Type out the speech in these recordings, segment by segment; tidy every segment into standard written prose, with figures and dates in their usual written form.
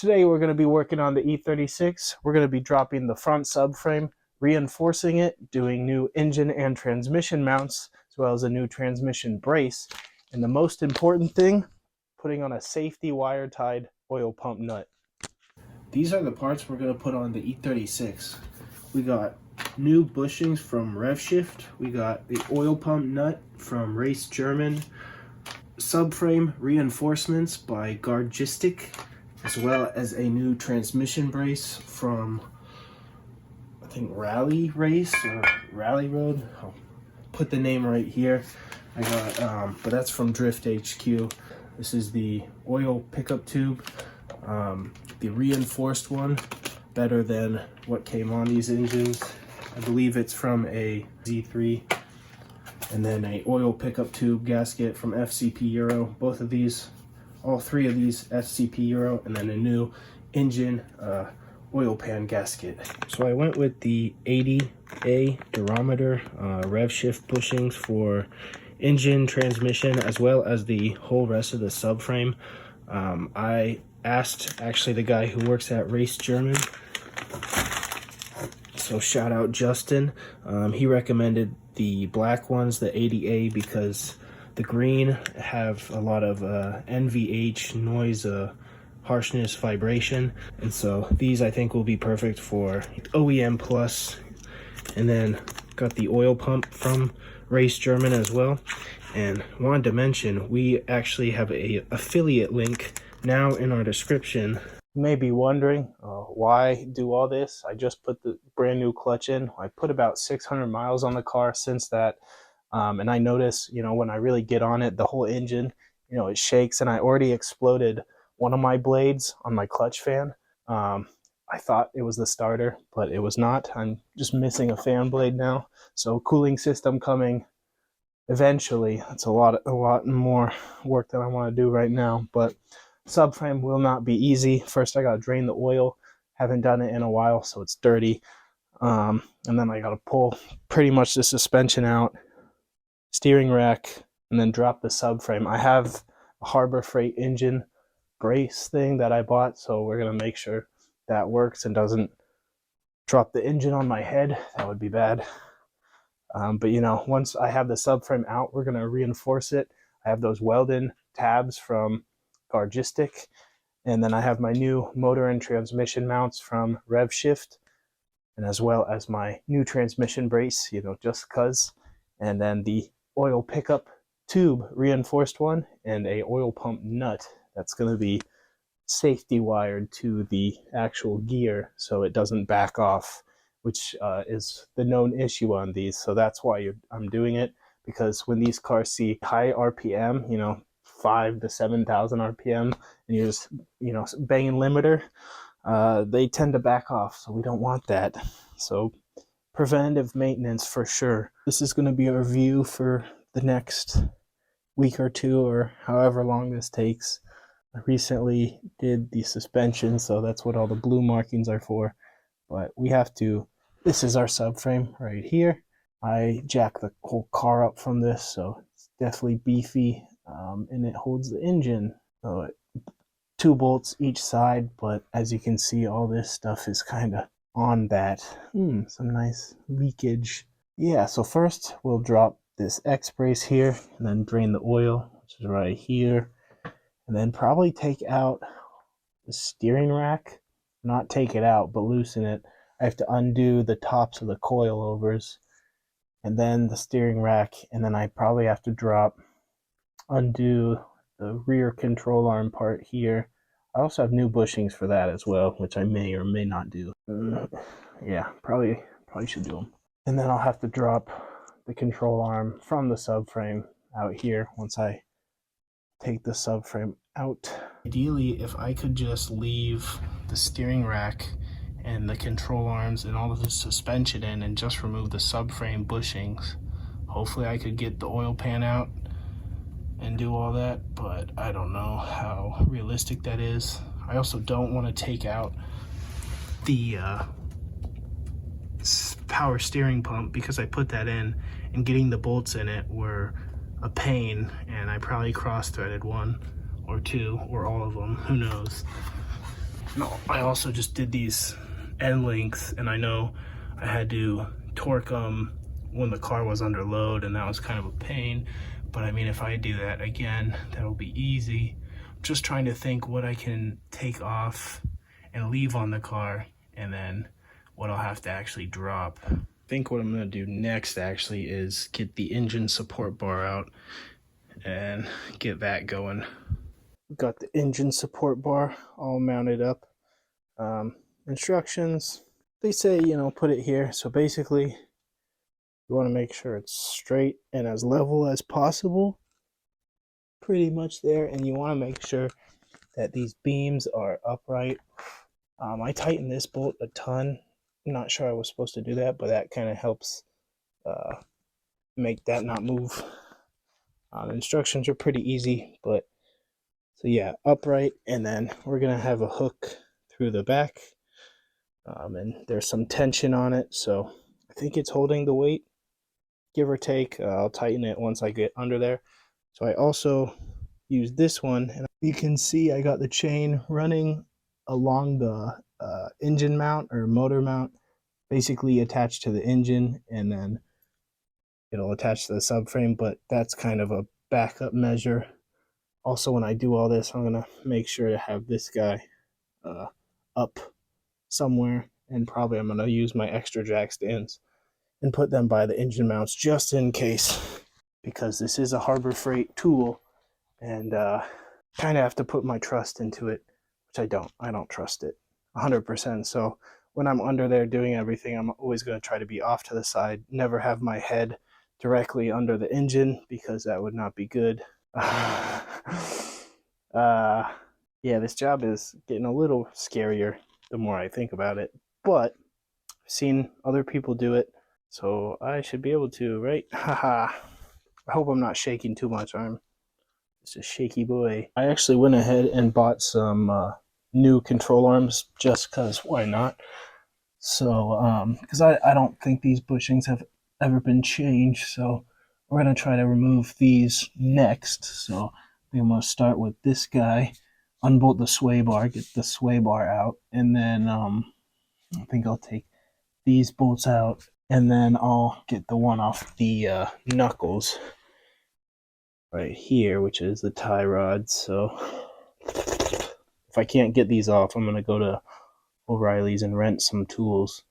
Today we're going to be working on the E36. We're going to be dropping the front subframe, reinforcing it, doing new engine and transmission mounts, as well as a new transmission brace. And the most important thing, putting on a safety wire-tied oil pump nut. These are the parts we're going to put on the E36. We got new bushings from RevShift. We got the oil pump nut from Race German. Subframe reinforcements by Gargistic, as well as a new transmission brace from, I think, Rally Race or Rally Road. I'll put the name right here. I got, but that's from Drift HQ. This is the oil pickup tube, the reinforced one, better than what came on these engines. I believe it's from a Z3. And then a oil pickup tube gasket from FCP Euro. Both of these, all three of these FCP Euro, and then a new engine oil pan gasket. So I went with the 80A durometer RevShift bushings for engine, transmission, as well as the whole rest of the subframe. I asked actually the guy who works at Race German, so shout out Justin. He recommended the black ones, the 80A, because the green have a lot of NVH, noise, harshness, vibration, and so these I think will be perfect for OEM plus. And then got the oil pump from Race German as well. And wanted to mention, we actually have a affiliate link now in our description. You may be wondering why do all this. I just put the brand new clutch in. I put about 600 miles on the car since that, and I notice, when I really get on it, the whole engine, it shakes, and I already exploded one of my blades on my clutch fan. I thought it was the starter, but it was not. I'm just missing a fan blade now, so cooling system coming eventually. It's a lot more work that I want to do right now, but subframe will not be easy. First I gotta drain the oil. Haven't done it in a while, so it's dirty. And then I gotta pull pretty much the suspension out, steering rack, and then drop the subframe. I have a Harbor Freight engine brace thing that I bought, so we're gonna make sure that works and doesn't drop the engine on my head. That would be bad. But once I have the subframe out, we're gonna reinforce it. I have those welded tabs from Gargistic, and then I have my new motor and transmission mounts from RevShift, and as well as my new transmission brace, just cuz, and then the oil pickup tube reinforced one, and a oil pump nut that's going to be safety wired to the actual gear so it doesn't back off, which is the known issue on these. So that's why I'm doing it, because when these cars see high RPM, 5 to 7,000 RPM, and you're just, banging limiter, they tend to back off. So we don't want that. So preventative maintenance for sure. This is going to be a review for the next week or two, or however long this takes. I recently did the suspension, so that's what all the blue markings are for. But we have to, this is our subframe right here. I jacked the whole car up from this, so it's definitely beefy. And it holds the engine, so 2 bolts each side, but as you can see, all this stuff is kind of on that. Some nice leakage. Yeah, so first we'll drop this X brace here, and then drain the oil, which is right here, and then probably take out the steering rack. Not take it out, but loosen it. I have to undo the tops of the coilovers, and then the steering rack, and then I probably have to undo the rear control arm part here. I also have new bushings for that as well, which I may or may not do. Yeah, probably should do them. And then I'll have to drop the control arm from the subframe out here once I take the subframe out. Ideally, if I could just leave the steering rack and the control arms and all of the suspension in and just remove the subframe bushings, hopefully I could get the oil pan out and do all that, but I don't know how realistic that is. I also don't want to take out the power steering pump, because I put that in, and getting the bolts in it were a pain, and I probably cross-threaded one or two or all of them, who knows. No, I also just did these end lengths, and I know I had to torque them when the car was under load, and that was kind of a pain. But I mean, if I do that again, that'll be easy. I'm just trying to think what I can take off and leave on the car, and then what I'll have to actually drop. I think what I'm gonna do next actually is get the engine support bar out and get that going. Got the engine support bar all mounted up. Instructions, they say, you know, put it here. So basically, you want to make sure it's straight and as level as possible. Pretty much there. And you want to make sure that these beams are upright. I tightened this bolt a ton. I'm not sure I was supposed to do that, but that kind of helps make that not move. Instructions are pretty easy, but so yeah, upright, and then we're gonna have a hook through the back, and there's some tension on it, so I think it's holding the weight, give or take. I'll tighten it once I get under there. So I also use this one, and you can see I got the chain running along the engine mount or motor mount, basically attached to the engine, and then it'll attach to the subframe, but that's kind of a backup measure. Also, when I do all this, I'm gonna make sure to have this guy up somewhere, and probably I'm gonna use my extra jack stands and put them by the engine mounts just in case, because this is a Harbor Freight tool, and kind of have to put my trust into it, which I don't trust it 100%. So when I'm under there doing everything, I'm always going to try to be off to the side, never have my head directly under the engine, because that would not be good. Yeah, this job is getting a little scarier the more I think about it, but I've seen other people do it, so I should be able to, right? Haha. I hope I'm not shaking too much. I'm just a shaky boy. I actually went ahead and bought some new control arms just because why not? So, because I don't think these bushings have ever been changed, so we're going to try to remove these next. So I'm going to start with this guy, unbolt the sway bar, get the sway bar out, and then I think I'll take these bolts out, and then I'll get the one off the knuckles right here, which is the tie rod. So if I can't get these off, I'm going to go to O'Reilly's and rent some tools.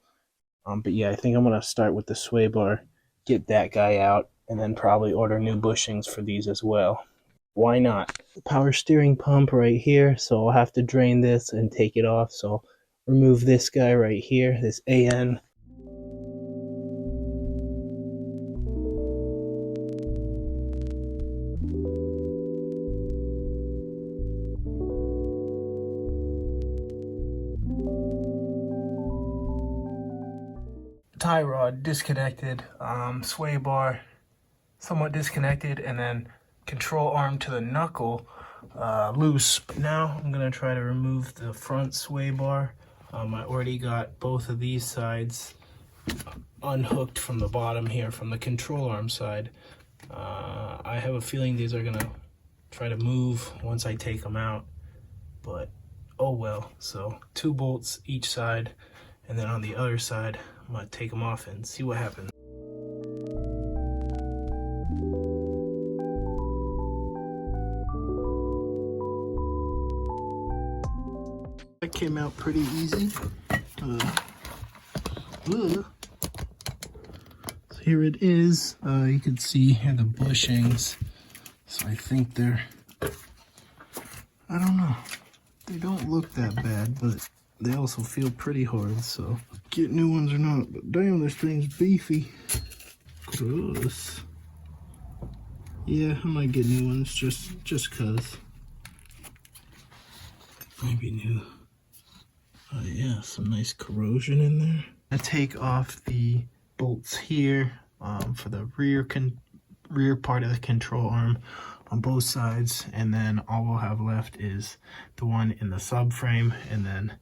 But yeah, I think I'm going to start with the sway bar, get that guy out, and then probably order new bushings for these as well. Why not? Power steering pump right here, so I'll have to drain this and take it off. So I'll remove this guy right here, this AN. Tie rod disconnected, sway bar somewhat disconnected, and then control arm to the knuckle loose. But now I'm gonna try to remove the front sway bar. I already got both of these sides unhooked from the bottom here from the control arm side. I have a feeling these are gonna try to move once I take them out, but oh well. So 2 bolts each side, and then on the other side I'm gonna take them off and see what happens. That came out pretty easy. So here it is. You can see here the bushings. So I think they're, I don't know, they don't look that bad, but they also feel pretty hard. So get new ones or not, but damn, this thing's beefy. Gross. Yeah, I might get new ones just cause. Maybe new. Oh yeah, some nice corrosion in there. I take off the bolts here for the rear part of the control arm on both sides, and then all we'll have left is the one in the subframe, and then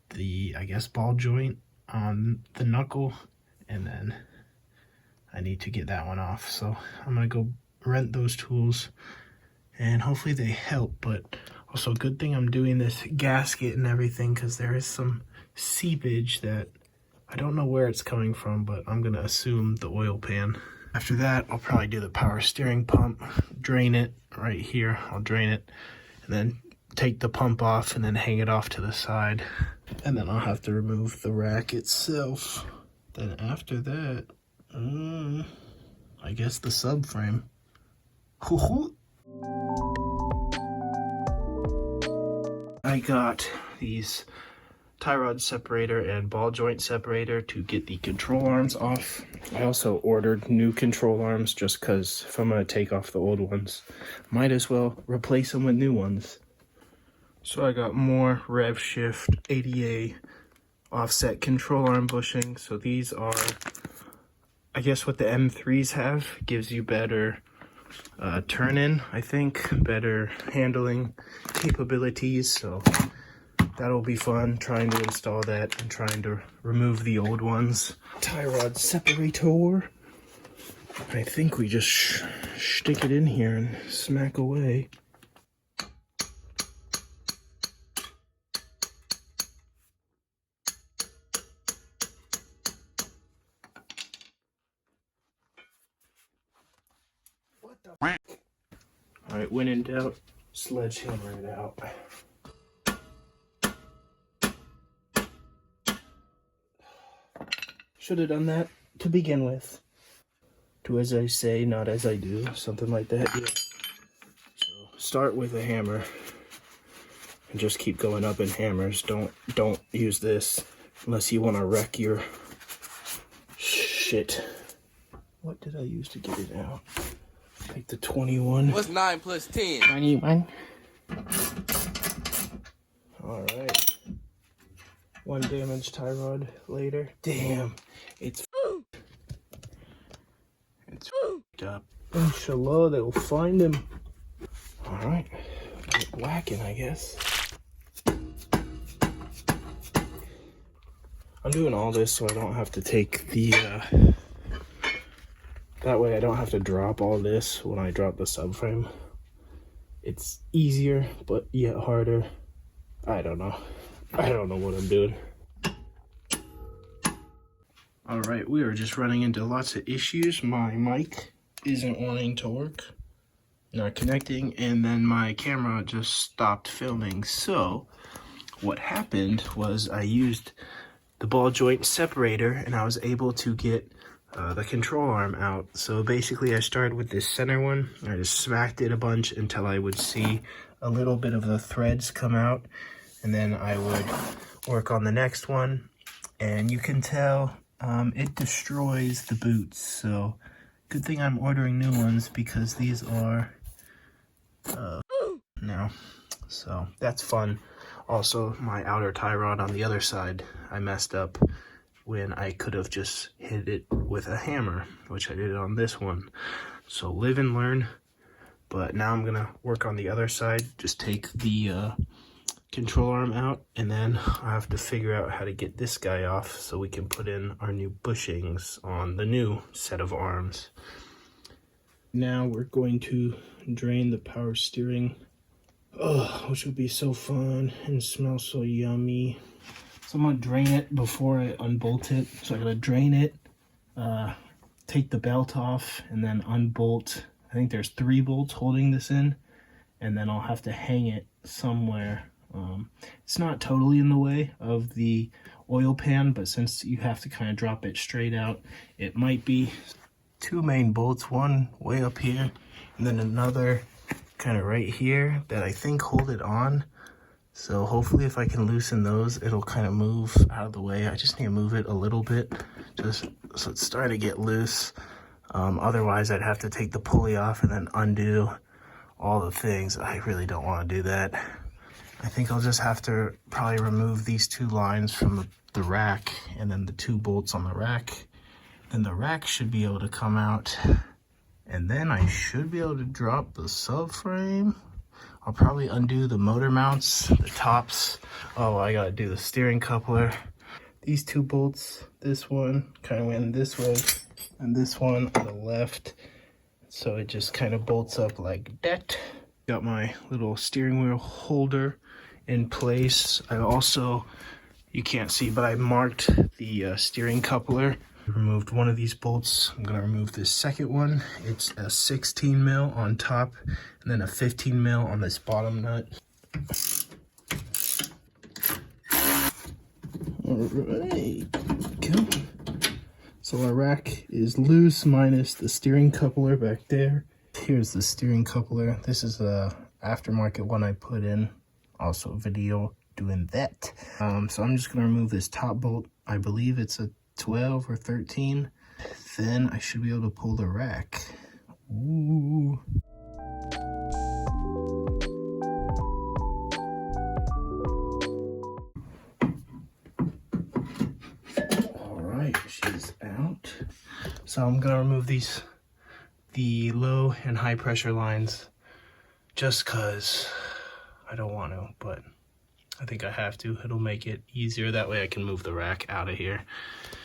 the, I guess, ball joint on the knuckle, and then I need to get that one off. So I'm gonna go rent those tools, and hopefully they help, but Also, good thing I'm doing this gasket and everything, because there is some seepage that I don't know where it's coming from, but I'm gonna assume the oil pan. After that, I'll probably do the power steering pump, drain it right here. I'll drain it and then take the pump off and then hang it off to the side. And then I'll have to remove the rack itself. Then after that, I guess the subframe. I got these tie rod separator and ball joint separator to get the control arms off. I also ordered new control arms just because if I'm going to take off the old ones, might as well replace them with new ones. So I got more rev shift ADA offset control arm bushings. So these are, I guess what the M3s have, gives you better turn-in, I think, better handling capabilities. So that'll be fun, trying to install that and trying to remove the old ones. Tie rod separator. I think we just stick it in here and smack away. What the f? Alright, when in doubt, sledgehammer it out. Should have done that to begin with. Do as I say, not as I do. Something like that, yeah. So start with a hammer and just keep going up in hammers. Don't use this unless you want to wreck your shit. What did I use to get it out? Take the 21. What's 9 plus 10? 21. Alright. One damaged tie rod later. Damn. It's up. Inshallah, they'll find him. Alright. Get whacking, I guess. I'm doing all this so I don't have to take the, that way I don't have to drop all this when I drop the subframe. It's easier, but yet harder. I don't know. I don't know what I'm doing. Alright, we are just running into lots of issues. My mic isn't wanting to work, not connecting, and then my camera just stopped filming. So what happened was I used the ball joint separator and I was able to get the control arm out. So basically I started with this center one. I just smacked it a bunch until I would see a little bit of the threads come out, and then I would work on the next one, and you can tell it destroys the boots. So good thing I'm ordering new ones because these are now. So that's fun. Also, my outer tie rod on the other side, I messed up when I could have just hit it with a hammer, which I did on this one. So live and learn. But now I'm gonna work on the other side, just take the control arm out, and then I have to figure out how to get this guy off so we can put in our new bushings on the new set of arms. Now we're going to drain the power steering, which would be so fun and smell so yummy. So I'm gonna drain it before I unbolt it. So I gotta drain it, take the belt off, and then unbolt. I think there's 3 bolts holding this in, and then I'll have to hang it somewhere. It's not totally in the way of the oil pan, but since you have to kind of drop it straight out, it might be 2 main bolts, one way up here, and then another kind of right here that I think hold it on. So hopefully if I can loosen those, it'll kind of move out of the way. I just need to move it a little bit, just so it's starting to get loose. Otherwise I'd have to take the pulley off and then undo all the things. I really don't want to do that. I think I'll just have to probably remove these 2 lines from the rack, and then the 2 bolts on the rack. Then the rack should be able to come out, and then I should be able to drop the subframe. I'll probably undo the motor mounts, the tops. Oh, I gotta do the steering coupler. These 2 bolts, this one kind of went this way, and this one on the left. So it just kind of bolts up like that. Got my little steering wheel holder in place. I also, you can't see, but I marked the steering coupler. Removed one of these bolts. I'm gonna remove this second one. It's a 16 mil on top and then a 15 mil on this bottom nut. All right, go. So our rack is loose minus the steering coupler back there. Here's the steering coupler. This is a aftermarket one I put in. Also a video doing that. So I'm just gonna remove this top bolt. I believe it's a 12 or 13. Then I should be able to pull the rack. Ooh. All right, she's out. So I'm gonna remove the low and high pressure lines just cause I don't want to, but I think I have to. It'll make it easier. That way I can move the rack out of here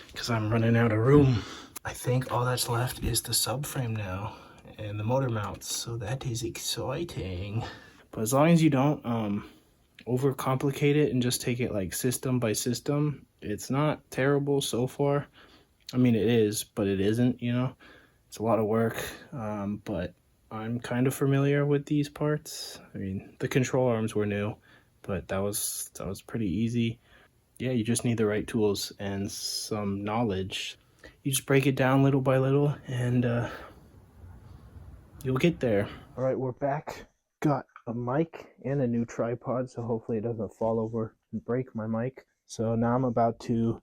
because I'm running out of room. I think all that's left is the subframe now and the motor mounts. So that is exciting. But as long as you don't overcomplicate it and just take it like system by system, it's not terrible so far. I mean, it is, but it isn't, you know. It's a lot of work, but I'm kind of familiar with these parts. I mean, the control arms were new, but that was pretty easy. Yeah, you just need the right tools and some knowledge. You just break it down little by little and you'll get there. All right, we're back. Got a mic and a new tripod, so hopefully it doesn't fall over and break my mic. So now I'm about to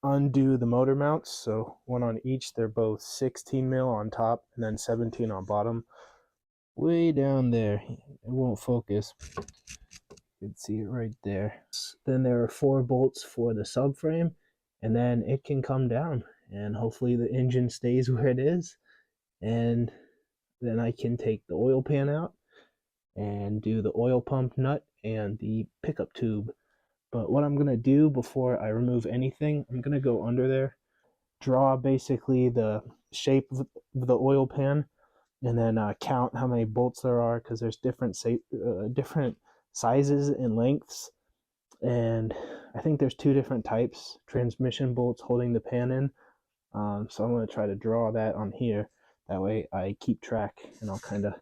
undo the motor mounts, so one on each. They're both 16 mil on top and then 17 on bottom. Way down there, it won't focus. You can see it right there. Then there are 4 bolts for the subframe, and then it can come down, and hopefully the engine stays where it is, and then I can take the oil pan out and do the oil pump nut and the pickup tube. But what I'm gonna do before I remove anything, I'm gonna go under there, draw basically the shape of the oil pan, and then count how many bolts there are, because there's different sizes and lengths, and I think there's 2 different types transmission bolts holding the pan in. So I'm going to try to draw that on here. That way I keep track, and I'll kind of,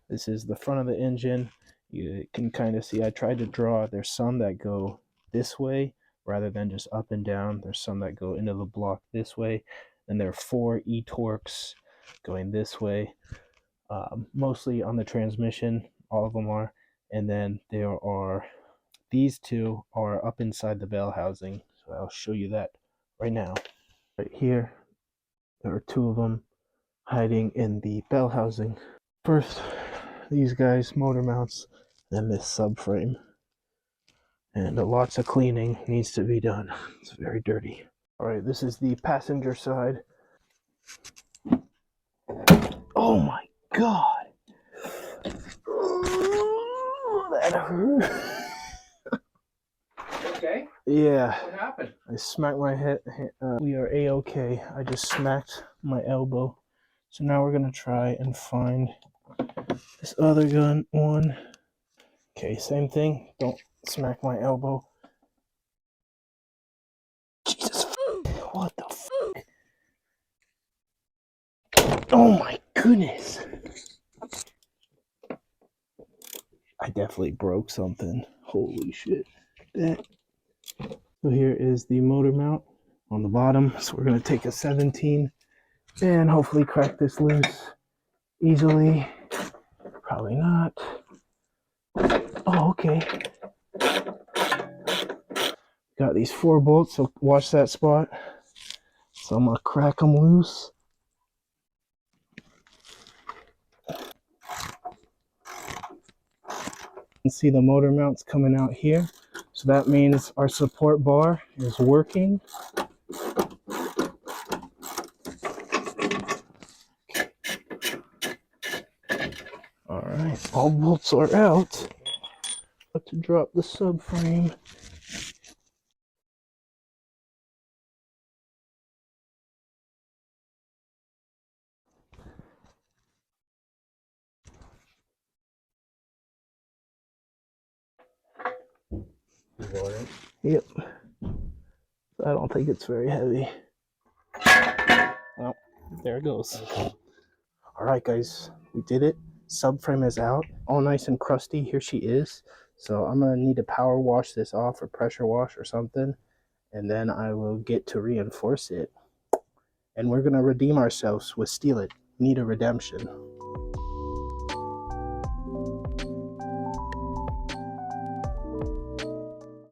this is the front of the engine. You can kind of see I tried to draw, there's some that go this way rather than just up and down. There's some that go into the block this way, and there are 4 e-torques going this way, mostly on the transmission, all of them are. And then there are, these 2 are up inside the bell housing, so I'll show you that right now. Right here, there are 2 of them hiding in the bell housing. First, these guys, motor mounts, then this subframe. And lots of cleaning needs to be done. It's very dirty. All right, this is the passenger side. Oh my God. That hurt. Okay. Yeah. What happened? I smacked my head. We are A-okay. I just smacked my elbow. So now we're going to try and find this other one. Okay, same thing. Don't smack my elbow. Jesus. What the fuck? Oh my goodness. I definitely broke something. Holy shit. So here is the motor mount on the bottom. So we're going to take a 17 and hopefully crack this loose easily. Probably not. Oh, okay. Got these 4 bolts, so watch that spot. So I'm going to crack them loose. And see the motor mounts coming out here. So that means our support bar is working. All right, all bolts are out. About to drop the subframe. Yep. I don't think it's very heavy. Well, there it goes. Alright guys, we did it. Subframe is out. All nice and crusty. Here she is. So I'm going to need to power wash this off or pressure wash or something. And then I will get to reinforce it. And we're going to redeem ourselves with Steal It. Need a redemption.